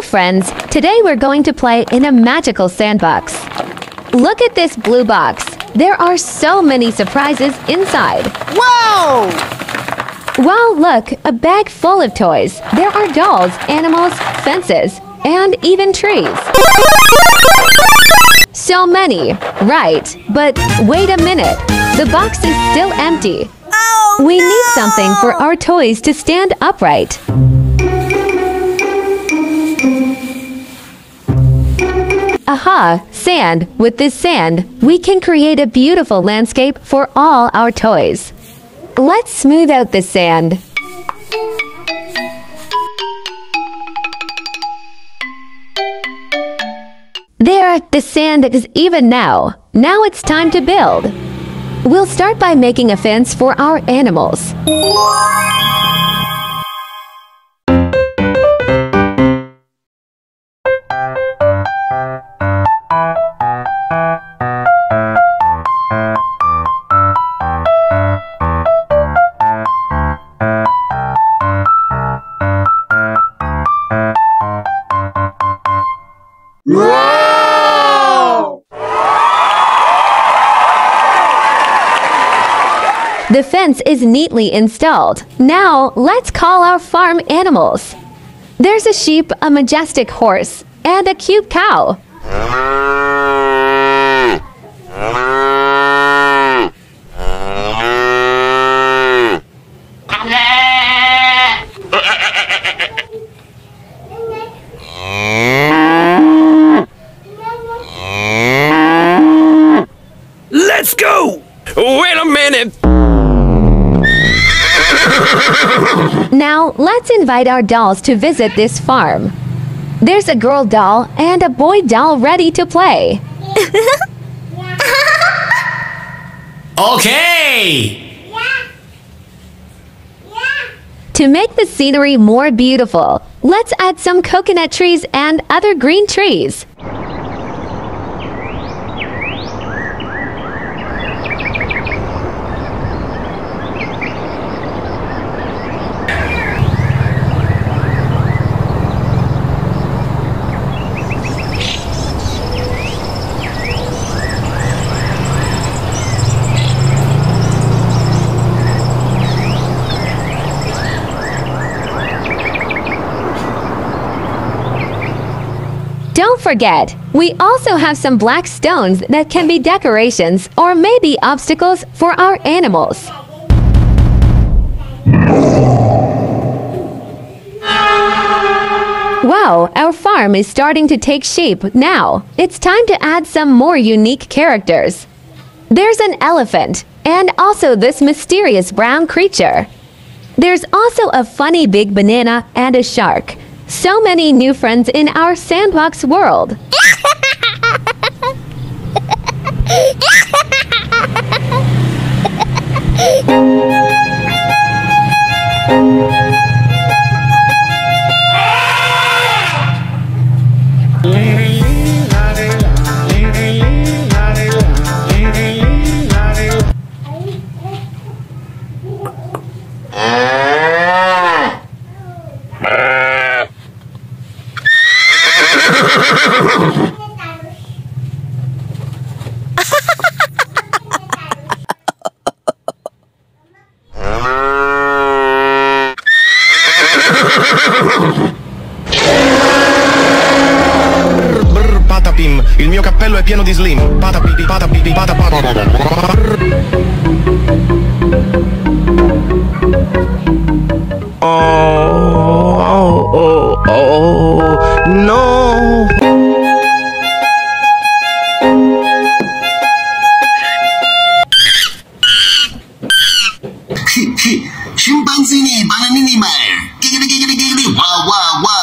friends, today we're going to play in a magical sandbox. Look at this blue box. There are so many surprises inside. Whoa! Wow, look, a bag full of toys. There are dolls, animals, fences, and even trees. So many, right? But wait a minute. The box is still empty. Oh, We need something for our toys to stand upright. Aha, sand. With this sand, we can create a beautiful landscape for all our toys. Let's smooth out the sand. There, the sand is even now. Now it's time to build. We'll start by making a fence for our animals. The fence is neatly installed. Now, let's call our farm animals. There's a sheep, a majestic horse, and a cute cow. Let's go! Wait a minute! Now, let's invite our dolls to visit this farm. There's a girl doll and a boy doll ready to play. Okay! To make the scenery more beautiful, let's add some coconut trees and other green trees. Don't forget, we also have some black stones that can be decorations or maybe obstacles for our animals. Wow, our farm is starting to take shape now. It's time to add some more unique characters. There's an elephant and also this mysterious brown creature. There's also a funny big banana and a shark. So many new friends in our sandbox world. Brr Patamin, il mio cappello è pieno di slim. Patapipi, patapipi, no. Simpansini Bananini wow wow wow.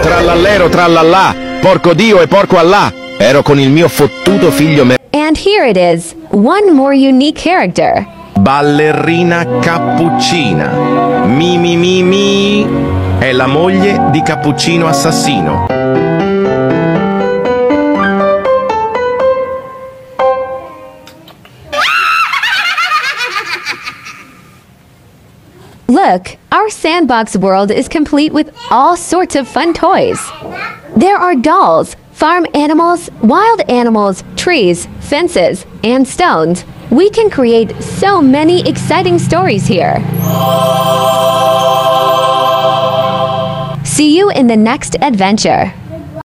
Tralalero Tralala, porco Dio e porco Allah. Ero con il mio fottuto figlio And here it is, one more unique character. Ballerina Cappucina. Mi. È la moglie di Cappuccino assassino. Look, our sandbox world is complete with all sorts of fun toys. There are dolls, farm animals, wild animals, trees, fences, and stones. We can create so many exciting stories here. See you in the next adventure.